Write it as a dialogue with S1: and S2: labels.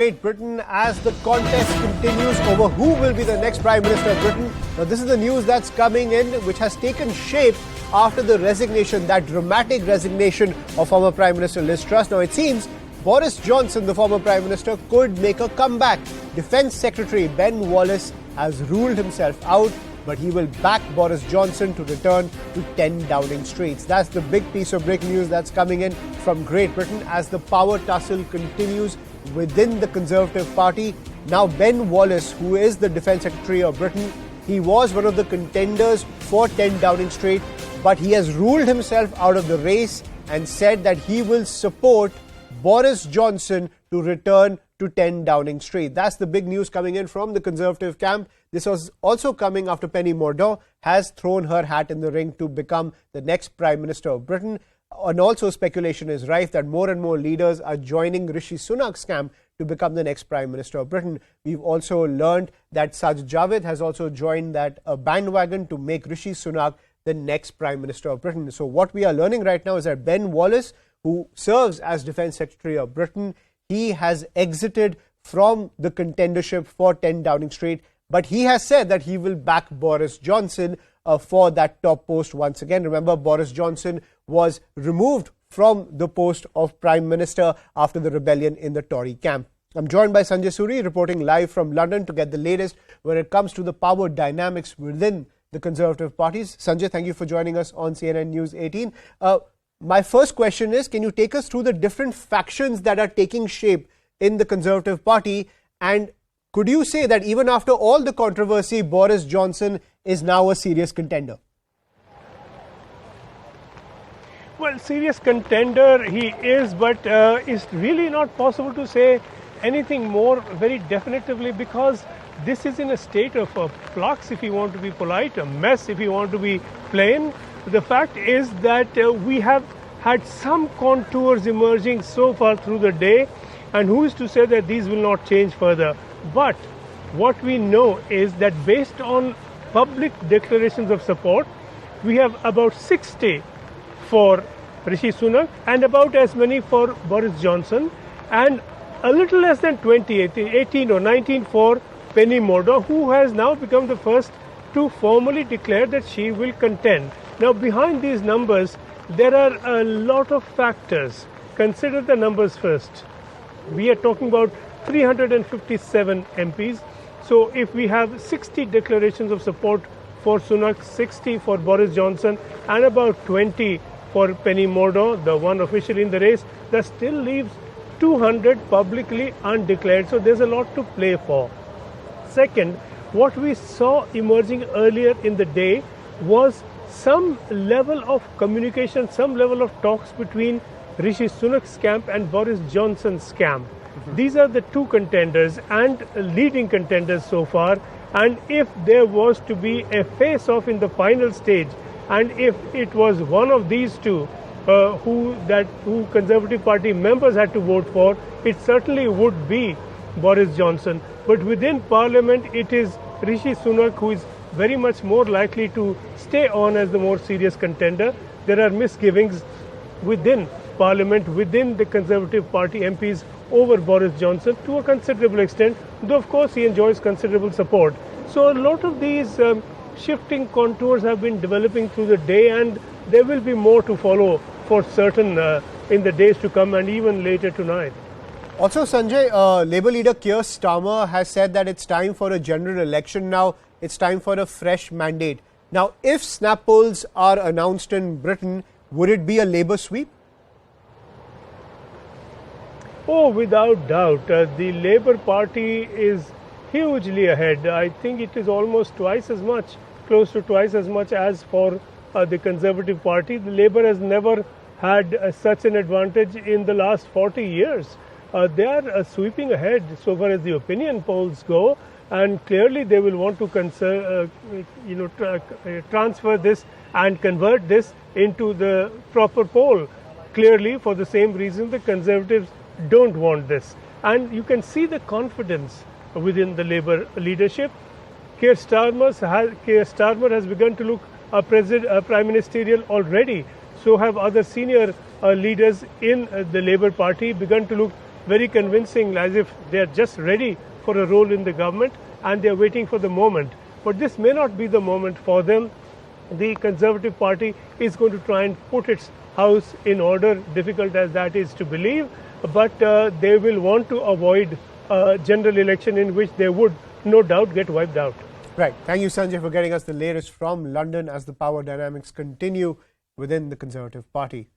S1: Great Britain as the contest continues over who will be the next Prime Minister of Britain. Now, this is the news that's coming in, which has taken shape after the resignation, that dramatic resignation of former Prime Minister Liz Truss. Now, it seems Boris Johnson, the former Prime Minister, could make a comeback. Defence Secretary Ben Wallace has ruled himself out, but he will back Boris Johnson to return to 10 Downing Street. That's the big piece of breaking news that's coming in from Great Britain as the power tussle continues within the Conservative Party. Now, Ben Wallace, who is the Defence Secretary of Britain, he was one of the contenders for 10 Downing Street, but he has ruled himself out of the race and said that he will support Boris Johnson to return to 10 Downing Street. That's the big news coming in from the Conservative camp. This was also coming after Penny Mordaunt has thrown her hat in the ring to become the next Prime Minister of Britain. And also speculation is rife that more and more leaders are joining Rishi Sunak's camp to become the next Prime Minister of Britain. We've also learned that Sajid Javid has also joined that bandwagon to make Rishi Sunak the next Prime Minister of Britain. So what we are learning right now is that Ben Wallace, who serves as Defence Secretary of Britain, he has exited from the contendership for 10 Downing Street, but he has said that he will back Boris Johnson for that top post once again. Remember, Boris Johnson was removed from the post of Prime Minister after the rebellion in the Tory camp. I'm joined by Sanjay Suri, reporting live from London to get the latest when it comes to the power dynamics within the Conservative parties. Sanjay, thank you for joining us on CNN News 18. My first question is, can you take us through the different factions that are taking shape in the Conservative Party? And could you say that even after all the controversy, Boris Johnson is now a serious contender?
S2: Well, serious contender he is, but it's really not possible to say anything more very definitively, because this is in a state of flux, if you want to be polite, a mess if you want to be plain. The fact is that we have had some contours emerging so far through the day, and who is to say that these will not change further? But what we know is that based on public declarations of support, we have about 60 for Rishi Sunak and about as many for Boris Johnson, and a little less than 20, 18 or 19 for Penny Mordaunt, who has now become the first to formally declare that she will contend. Now, behind these numbers, there are a lot of factors. Consider the numbers first. We are talking about 357 MPs. So if we have 60 declarations of support for Sunak, 60 for Boris Johnson, and about 20 for Penny Mordaunt, the one officially in the race, that still leaves 200 publicly undeclared. So there's a lot to play for. Second, what we saw emerging earlier in the day was some level of communication, some level of talks between Rishi Sunak's camp and Boris Johnson's camp. These are the two contenders and leading contenders so far. And if there was to be a face-off in the final stage, and if it was one of these two who Conservative Party members had to vote for, it certainly would be Boris Johnson. But within Parliament, it is Rishi Sunak who is very much more likely to stay on as the more serious contender. There are misgivings within Parliament, within the Conservative Party MPs over Boris Johnson to a considerable extent, though of course he enjoys considerable support. So a lot of these shifting contours have been developing through the day, and there will be more to follow for certain in the days to come and even later tonight.
S1: Also, Sanjay, Labour leader Keir Starmer has said that it's time for a general election now. It's time for a fresh mandate. Now, if snap polls are announced in Britain, would it be a Labour sweep?
S2: Oh, without doubt. The Labour Party is hugely ahead. I think it is almost twice as much, close to twice as much as for the Conservative Party. The Labour has never had such an advantage in the last 40 years. They are sweeping ahead so far as the opinion polls go, and clearly they will want to transfer this and convert this into the proper poll. Clearly, for the same reason, the Conservatives don't want this. And you can see the confidence within the Labour leadership. Keir Starmer has begun to look prime ministerial already. So have other senior leaders in the Labour Party begun to look very convincing, as if they are just ready for a role in the government and they are waiting for the moment. But this may not be the moment for them. The Conservative Party is going to try and put its house in order, difficult as that is to believe, but they will want to avoid a general election in which they would no doubt get wiped out.
S1: Right. Thank you, Sanjay, for getting us the latest from London as the power dynamics continue within the Conservative Party.